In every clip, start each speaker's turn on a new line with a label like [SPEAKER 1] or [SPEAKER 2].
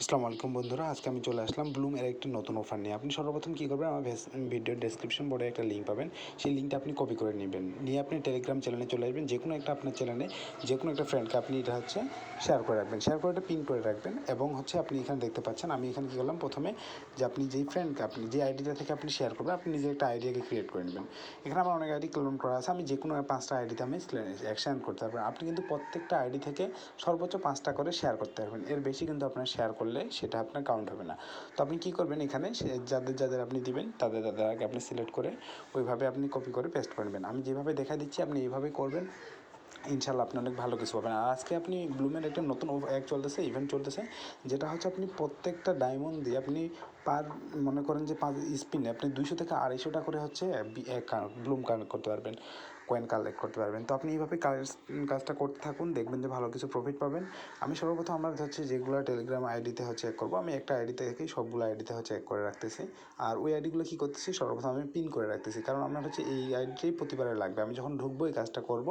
[SPEAKER 1] আসসালামু আলাইকুম বন্ধুরা, আজকে আমি চলে আসলাম ব্লুম এর একটি নতুন অফার নিয়ে। আপনি সর্বপ্রথম কী করবেন, আমার ভিডিওর ডেসক্রিপশন বোর্ডে একটা লিঙ্ক পাবেন। সেই লিঙ্কটা আপনি কপি করে নেবেন, নিয়ে আপনি টেলিগ্রাম চ্যানেলে চলে আসবেন। যে কোনো একটা আপনার চ্যানেলে যে কোনো একটা ফ্রেন্ডকে আপনি এটা শেয়ার করে রাখবেন, শেয়ার করে এটা পিন করে রাখবেন। এবং আপনি এখানে দেখতে পাচ্ছেন, আমি এখানে কী করলাম, প্রথমে যে আপনি যেই ফ্রেন্ডকে আপনি যে আইডিটা থেকে আপনি শেয়ার করবেন, আপনি নিজের একটা আইডিয়াকে ক্রিয়েট করে নেবেন। এখানে আমার অনেক আইডি ক্লোন করা আছে, আমি যে কোনো 5টা আইডিতে আমি সেন্ড করতে পারবেন। আপনি কিন্তু প্রত্যেকটা আইডি থেকে সর্বোচ্চ 5টা করে শেয়ার করতে পারবেন, এর বেশি কিন্তু আপনার শেয়ার করলে সেটা আপনার কাউন্ট হবে না। তো আপনি কী করবেন, এখানে যাদের আপনি দিবেন তাদের আগে আপনি সিলেক্ট করে ওইভাবে আপনি কপি করে পেস্ট করে নেবেন। আমি যেভাবে দেখা দিচ্ছি আপনি এইভাবে করবেন, ইনশাল্লাহ আপনি অনেক ভালো কিছু পাবেন। আর আজকে আপনি ব্লুমের একটা নতুন ইভেন্ট চলতেছে, যেটা হচ্ছে আপনি প্রত্যেকটা ডায়মন্ড দিয়ে আপনি মনে করেন যে 5 স্পিনে আপনি 200 থেকে 250টা করে ব্লুম কালেক্ট করতে পারবেন, কয়েন কালেক্ট করতে পারবেন। তো আপনি এইভাবে কাজটা করতে থাকুন, দেখবেন যে ভালো কিছু প্রফিট পাবেন। আমি সর্বপ্রথম আমার যেগুলো টেলিগ্রাম আইডিতে এক করবো, আমি একটা আইডি থেকেই সবগুলো আইডিতে এক করে রাখতেছি। আর ওই আইডিগুলো কী করতেছি, সর্বপ্রথম আমি পিন করে রাখতেছি, কারণ আমার এই আইডিটাই প্রতিবারে লাগবে। আমি যখন ঢুকবো এই কাজটা করব,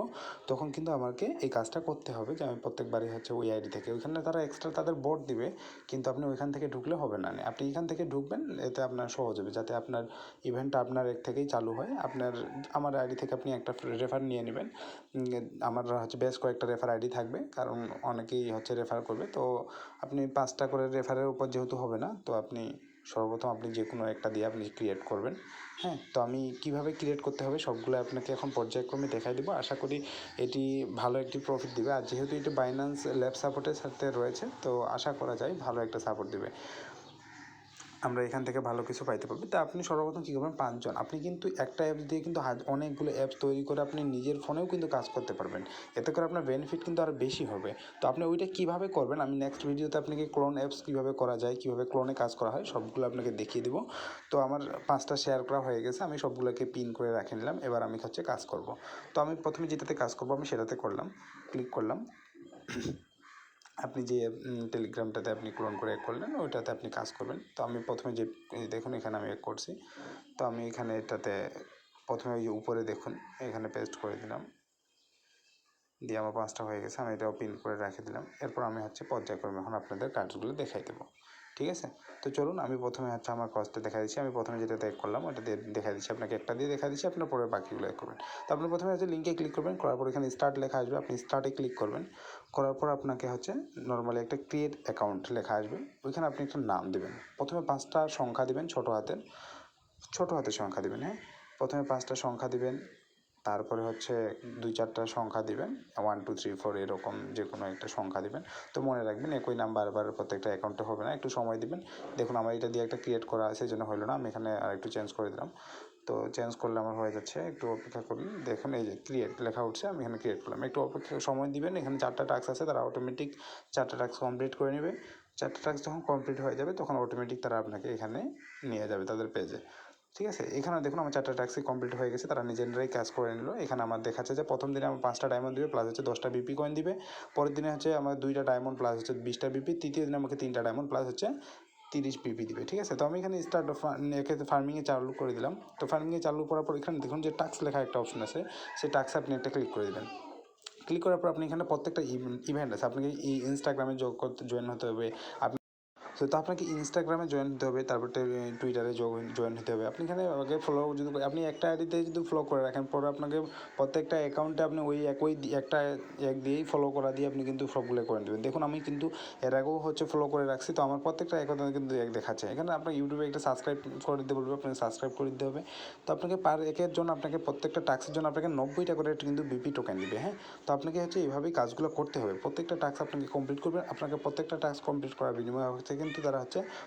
[SPEAKER 1] তখন কিন্তু আমাকে এই কাজটা করতে হবে, যে আমি প্রত্যেকবারই ওই আইডি থেকে, ওইখানে তারা এক্সট্রা তাদের বোর্ড দিবে, কিন্তু আপনি ওইখান থেকে ঢুকলে হবে না। আপনি এখান থেকে ঢুকবেন, এতে আপনার সহজ হবে, যাতে আপনার ইভেন্টটা আপনার এক থেকেই চালু হয়। আমার আইডি থেকে আপনি একটা রেফার নিয়ে নেবেন। আমার বেশ কয়েকটা রেফার আইডি থাকবে, কারণ অনেকেই রেফার করবে। তো আপনি 5টা করে রেফারের উপর যেহেতু হবে না, তো আপনি সর্বপ্রথম আপনি যে কোনো একটা দিয়ে আপনি ক্রিয়েট করবেন। হ্যাঁ, তো আমি কীভাবে ক্রিয়েট করতে হবে সবগুলো আপনাকে এখন পর্যায়ক্রমে দেখাই দেবো। আশা করি এটি ভালো একটি প্রফিট দিবে। আর যেহেতু এটি বাইন্যান্স ল্যাব সাপোর্টের সাথে রয়েছে, তো আশা করা যায় ভালো একটা সাপোর্ট দেবে, আমরা এখান থেকে ভালো কিছু পাইতে পারবো। তা আপনি সর্বপ্রথম কী করবেন, 5জন আপনি কিন্তু একটা অ্যাপস দিয়ে কিন্তু অনেকগুলো অ্যাপস তৈরি করে আপনি নিজের ফোনেও কিন্তু কাজ করতে পারবেন। এতে করে আপনার বেনিফিট কিন্তু আরও বেশি হবে। তো আপনি ওইটা কীভাবে করবেন, আমি নেক্সট ভিডিওতে আপনাকে ক্লোন অ্যাপস কীভাবে করা যায়, কীভাবে ক্লোনে কাজ করা হয়, সবগুলো আপনাকে দেখিয়ে দেবো। তো আমার 5টা শেয়ার করা হয়ে গেছে, আমি সবগুলোকে পিন করে রেখে নিলাম। এবার আমি কাজ করব। তো আমি প্রথমে যেটাতে কাজ করবো আমি সেটাতে ক্লিক করলাম। আপনি যে টেলিগ্রামটাতে আপনি ক্লোন করে করলেন, ওইটাতে আপনি কাজ করবেন। তো আমি প্রথমে দেখুন এখানে আমি করছি। তো আমি এখানে এটাতে প্রথমে ওই যে উপরে দেখুন, এখানে পেস্ট করে দিলাম, দিয়ে আমার 5টা হয়ে গেছে। আমি এটাও পিন করে রেখে দিলাম। এরপর আমি পর্যায়ক্রমে এখন আপনাদের কাজগুলো দেখাই দেবো, ঠিক আছে? তো চলুন, আমি প্রথমে আমার কাজটা দেখা দিচ্ছি। আমি প্রথমে যেটা করলাম ওটা দিয়ে দেখা দিচ্ছি আপনাকে, একটা দিয়ে দেখা দিচ্ছি, আপনার পরে বাকিগুলো করবেন। তো আপনি প্রথমে লিঙ্কে ক্লিক করবেন, করার পর এখানে স্টার্ট লেখা আসবে, আপনি স্টার্টে ক্লিক করবেন। করার পর আপনাকে নর্মালি একটা ক্রিয়েট অ্যাকাউন্ট লেখা আসবে, ওইখানে আপনি একটা নাম দেবেন। প্রথমে 5টা সংখ্যা দেবেন, ছোট হাতের সংখ্যা দেবেন। হ্যাঁ, প্রথমে 5টা সংখ্যা দিবেন, তারপরে 2-4টা সংখ্যা দিবেন, 1 2 3 4 এরকম যে কোনো একটা সংখ্যা দিবেন। তো মনে রাখবেন, একই নাম বারবার প্রত্যেকটা অ্যাকাউন্টে হবে না, একটু সময় দিবেন। দেখুন আমার এটা দিয়ে একটা ক্রিয়েট করা আছে, জন্য হলো না, আমি এখানে আর একটু চেঞ্জ করে দিলাম। তো চেঞ্জ করলে আমার হয়ে যাচ্ছে, একটু অপেক্ষা করুন। দেখুন এই যে ক্রিয়েট লেখা উঠছে, আমি এখানে ক্রিয়েট করলাম। একটু সময় দিবেন, এখানে 4টা টাস্ক আছে, তারা অটোমেটিক 4টা টাস্ক কমপ্লিট করে নেবে। 4টা টাস্ক যখন কমপ্লিট হয়ে যাবে, তখন অটোমেটিক তারা আপনাকে এখানে নিয়ে যাবে তাদের পেজে, ঠিক আছে? এখানে দেখুন আমার 4টা টাস্কই কমপ্লিট হয়ে গেছে, তারা নিজেরাই কাজ করে নিল। এখানে আমার দেখাচ্ছে যে প্রথম দিনে আমার 5টা ডায়মন্ড দিবে, প্লাস 10টা বিপি কয়েন দিবে। পরের দিনে আমার 2টা ডায়মন্ড প্লাস 20টা বিপি। তৃতীয় দিনে আমাকে 3টা ডায়মন্ড প্লাস 30 বিপি দিবে, ঠিক আছে? তো আমি এখানে ফার্মিংয়ে চালু করে দিলাম। তো ফার্মিংয়ে চালু করার পর এখানে দেখুন যে টাস্ক লেখা একটা অপশন আছে, সেই টাস্কে আপনি একটা ক্লিক করে দেবেন। ক্লিক করার পর আপনি এখানে প্রত্যেকটা ইভেন্ট আছে, আপনাকে এই ইনস্টাগ্রামে জয়েন হতে হবে। তো আপনাকে ইনস্টাগ্রামে জয়েন হতে হবে, তারপর টুইটারে জয়েন হতে হবে। আপনি এখানে আগে ফলো যদি আপনি একটা আইডিতে যদি ফলো করে রাখেন, পরে আপনাকে প্রত্যেকটা অ্যাকাউন্টে আপনি ওই এক দিয়েই ফলো করা দিয়ে আপনি কিন্তু সবগুলো করে দেবেন। দেখুন আমি কিন্তু এর আগেও ফলো করে রাখছি, তো আমার প্রত্যেকটা অ্যাকাউন্টে কিন্তু এক দেখাচ্ছে। এখানে আপনার ইউটিউবে একটা সাবস্ক্রাইব করে দিতে বলবে, আপনাকে সাবস্ক্রাইব করে দিতে হবে। তো আপনাকে একের জন্য আপনাকে প্রত্যেকটা টাস্কের জন্য আপনাকে 90টা করে কিন্তু বিপি টোকেন দিবে। হ্যাঁ, তো আপনাকে এইভাবেই কাজগুলো করতে হবে। প্রত্যেকটা টাস্ক আপনাকে কমপ্লিট করবেন, আপনাকে প্রত্যেকটা টাস্ক কমপ্লিট করার বিনিময়ে কিন্তু তারা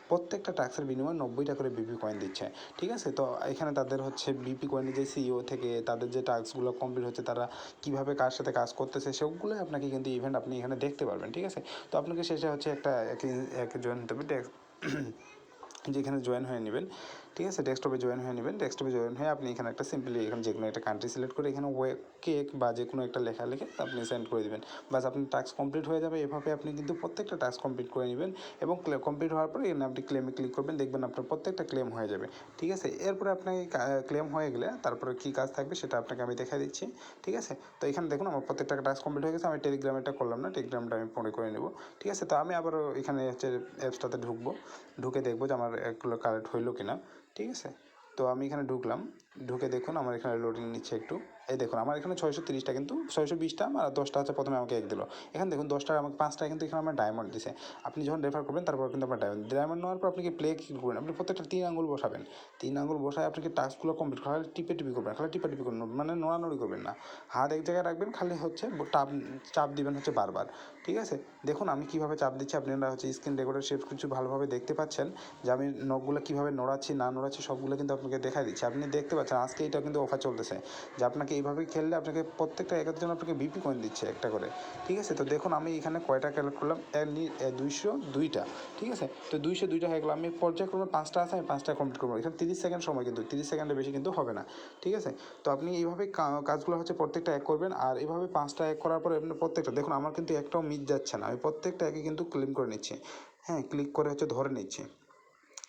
[SPEAKER 1] প্রত্যেকটা টাস্কের বিনিময়ে 90টা করে বিপি কয়েন দিচ্ছে, ঠিক আছে? তো এখানে তাদের বিপি কয়েনের যে সিইও থেকে তাদের যে টাস্কগুলো কমপ্লিট হচ্ছে, তারা কীভাবে কার সাথে কাজ করতেছে, সবগুলোই আপনাকে কিন্তু ইভেন্ট আপনি এখানে দেখতে পারবেন, ঠিক আছে? তো আপনাকে শেষে একটা জয়েন হতে হবে, যেখানে জয়েন হয়ে নেবেন। ঠিক আছে, ডেস্কটপে জয়েন হয়ে নেবেন। ডেস্কটপে জয়েন হয়ে আপনি এখানে একটা সিম্পলি এখানে যে কোনো একটা কান্ট্রি সিলেক্ট করে এখানে কেক বা যে কোনো একটা লেখা লিখে আপনি সেন্ড করে দেবেন। বাস আপনার টাস্ক কমপ্লিট হয়ে যাবে। এভাবে আপনি কিন্তু প্রত্যেকটা টাস্ক কমপ্লিট করে নেবেন এবং কমপ্লিট হওয়ার পরে এখানে আপনি ক্লেমে ক্লিক করবেন, দেখবেন আপনার প্রত্যেকটা ক্লেম হয়ে যাবে। ঠিক আছে, এরপরে আপনাকে ক্লেম হয়ে গেলে তারপরে কী কাজ থাকবে সেটা আপনাকে আমি দেখাই দিচ্ছি। ঠিক আছে, তো এখানে দেখুন আমার প্রত্যেকটা টাস্ক কমপ্লিট হয়ে গেছে। আমি টেলিগ্রামটা করলাম না, টেলিগ্রামটা আমি পরে করে নেব। ঠিক আছে, তো আমি আবারও এখানে হচ্ছে অ্যাপসটাতে ঢুকবো, ঢুকে দেখবো যে আমার এগুলো কালেক্ট হইলো কিনা। ঠিক আছে, তো আমি এখানে ঢুকলাম, ঢুকে দেখুন আমার এখানে লোডিং নিচ্ছে একটু। এই দেখুন আমার এখানে 630টা, কিন্তু 620টা আর 10টা হচ্ছে প্রথমে আমাকে এক দিল। এখানে দেখুন 10টার আমাকে 5টা কিন্তু এখানে আমার ডায়মন্ড দিছে। আপনি যখন রেফার করবেন তারপর কিন্তু আপনার ডায়মন্ড নেওয়ার পর আপনি কি প্লে ক্লিক করবেন, আপনি প্রত্যেকটা 3 আঙুল বসাবেন। 3 আঙুল বসায় আপনাকে টাস্কগুলো কমপ্লিট খালি টিপে টিপি করবেন, খালি টিপা টিপি করবেন, মানে নড়ানড়ি করবেন না। হাত এক জায়গায় রাখবেন, খালি হচ্ছে চাপ দিবেন হচ্ছে বারবার। ঠিক আছে, দেখুন আমি কীভাবে চাপ দিচ্ছি, আপনারা হচ্ছে স্ক্রিন রেকর্ডার সব কিছু ভালোভাবে দেখতে পাচ্ছেন যে আমি নখগুলো কীভাবে নড়াচ্ছি না নড়াচ্ছি সবগুলো কিন্তু আপনাকে দেখাই দিচ্ছি। আপনি দেখতে পাচ্ছেন আজকে এটা কিন্তু অফার চলতেছে যে আপনাকে এইভাবে খেললে আপনাকে প্রত্যেকটা একের জন্য আপনাকে বিপি কয়েন দিচ্ছে একটা করে। ঠিক আছে, তো দেখুন আমি এখানে কয়টা কালেক্ট করলাম, 202টা। ঠিক আছে, তো 202টা হয়ে গেলো। আমি পর্যায়ক্রমে 5টা আছে, আমি 5টা কমপ্লিট করবো। এখানে 30 সেকেন্ড সময়, কিন্তু 30 সেকেন্ডের বেশি কিন্তু হবে না। ঠিক আছে, তো আপনি এইভাবে কাজগুলো হচ্ছে প্রত্যেকটা এক করবেন। আর এইভাবে 5টা এক করার পরে আপনি প্রত্যেকটা দেখুন আমার কিন্তু একটাও মিস যাচ্ছে না, আমি প্রত্যেকটা একে কিন্তু ক্লেম করে নিচ্ছি। হ্যাঁ, ক্লিক করে হচ্ছে ধরে নিচ্ছি।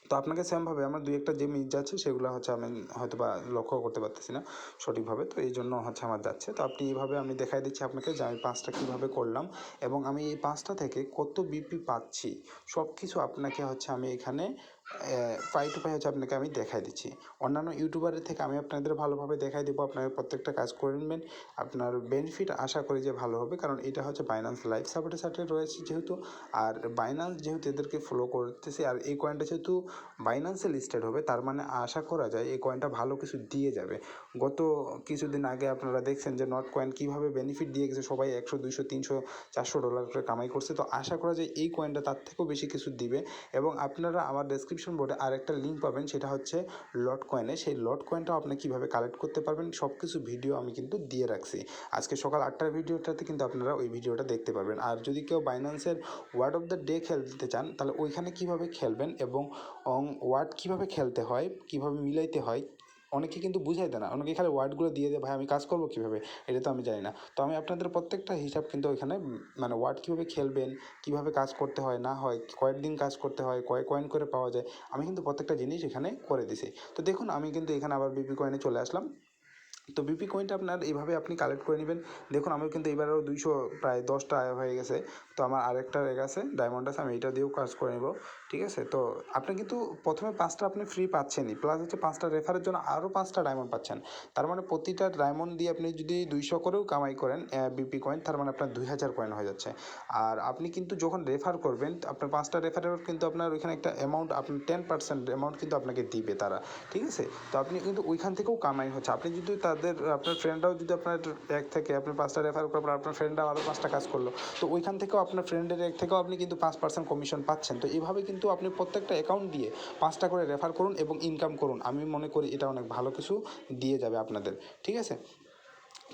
[SPEAKER 1] তো আপনাকে সেমভাবে আমার 2-1টা যে মিস যাচ্ছে সেগুলো হচ্ছে আমি হয়তো বা লক্ষ্য করতে পারতেছি না সঠিকভাবে, তো এই জন্য হচ্ছে আমার যাচ্ছে। তো আপনি এইভাবে আমি দেখাই দিচ্ছি আপনাকে যে আমি 5টা কীভাবে করলাম এবং আমি এই 5টা থেকে কত বিপি পাচ্ছি সব কিছু আপনাকে হচ্ছে আমি এখানে পাই টু পাই হচ্ছে আপনাকে আমি দেখাই দিচ্ছি। অন্যান্য ইউটিউবারের থেকে আমি আপনাদের ভালোভাবে দেখাই দেবো, আপনারা প্রত্যেকটা কাজ করে নেবেন। আপনার বেনিফিট আশা করি যে ভালো হবে, কারণ এটা হচ্ছে বাইন্যান্স লাইভ সাপোর্টের সাথে রয়েছে যেহেতু, আর বাইন্যান্স যেহেতু এদেরকে ফলো করতেছে, আর এই কয়েনটা যেহেতু বাইন্যান্সে লিস্টেড হবে তার মানে আশা করা যায় এই কয়েনটা ভালো কিছু দিয়ে যাবে। গত কিছুদিন আগে আপনারা দেখছেন যে নট কয়েন কীভাবে বেনিফিট দিয়ে গেছে, সবাই 100 200 300 400 ডলার করে কামাই করছে। তো আশা করা যায় এই কয়েনটা তার থেকেও বেশি কিছু দিবে। এবং আপনারা আমার ডেসক্রিপশন বোর্ডে আরেকটা লিঙ্ক পাবেন, সেটা হচ্ছে লট কয়েনে। সেই লট কয়েনটাও আপনি কীভাবে কালেক্ট করতে পারবেন সব কিছু ভিডিও আমি কিন্তু দিয়ে রাখছি। আজকে সকাল 8টার ভিডিওটাতে কিন্তু আপনারা ওই ভিডিওটা দেখতে পারবেন। আর যদি কেউ বাইন্যান্সের ওয়ার্ড অফ দ্য ডে খেলতে চান তাহলে ওইখানে কীভাবে খেলবেন এবং ওয়ার্ড কীভাবে খেলতে হয়, কীভাবে মিলাইতে হয়, অনেকে কিন্তু বুঝাই দেয় না, অনেকে খালি ওয়ার্ডগুলো দিয়ে দেয়, ভাই আমি কাজ করবো কীভাবে এটা তো আমি জানি না। তো আমি আপনাদের প্রত্যেকটা হিসাব কিন্তু ওইখানে মানে ওয়ার্ড কীভাবে খেলবেন, কীভাবে কাজ করতে হয় না হয়, কয়েকদিন কাজ করতে হয়, কয় কয়েন করে পাওয়া যায়, আমি কিন্তু প্রত্যেকটা জিনিস এখানে করে দিছি। তো দেখুন আমি কিন্তু এখানে আবার বিপি কয়েনে চলে আসলাম। তো বিপি কয়েনটা আপনার এইভাবে আপনি কালেক্ট করে নেবেন। দেখুন আমি কিন্তু এবারেও 200 প্রায় 10টা হয়ে গেছে। তো আমার আরেকটা আছে ডায়মন্ড আছে, আমি এটা দিয়েও কাজ করে নেব। ঠিক আছে, তো আপনি কিন্তু প্রথমে 5টা আপনি ফ্রি পাচ্ছেনই, প্লাস হচ্ছে 5টা রেফারের জন্য আরও 5টা ডায়মন্ড পাচ্ছেন। তার মানে প্রতিটা ডায়মন্ড দিয়ে আপনি যদি 200 করেও কামাই করেন বিপি কয়েন, তার মানে আপনার 2000 কয়েন হয়ে যাচ্ছে। আর আপনি কিন্তু যখন রেফার করবেন আপনার 5টা রেফারের কিন্তু আপনার ওইখানে একটা অ্যামাউন্ট, আপনার 10% অ্যামাউন্ট কিন্তু আপনাকে দিবে তারা। ঠিক আছে, তো আপনি কিন্তু ওইখান থেকেও কামাই হচ্ছে। আপনি যদি তাদের আপনার ফ্রেন্ডরাও যদি আপনার এক থেকে আপনার 5টা রেফার করার পর আপনার ফ্রেন্ডরাও আরও 5টা কাজ করলো, তো ওইখান থেকেও আপনার ফ্রেন্ডের এক থেকেও আপনি কিন্তু 5% কমিশন পাচ্ছেন। তো এইভাবে কিন্তু আপনি প্রত্যেকটা অ্যাকাউন্ট দিয়ে 5টা করে রেফার করুন এবং ইনকাম করুন। আমি মনে করি এটা অনেক ভালো কিছু দিয়ে যাবে আপনাদের। ঠিক আছে,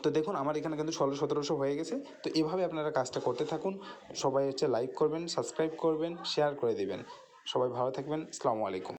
[SPEAKER 1] তো দেখুন আমার এখানে কিন্তু 1600-1700 হয়ে গেছে। তো এভাবে আপনারা কাজটা করতে থাকুন। সবাই হচ্ছে লাইক করবেন, সাবস্ক্রাইব করবেন, শেয়ার করে দিবেন। সবাই ভালো থাকবেন। আসসালামু আলাইকুম।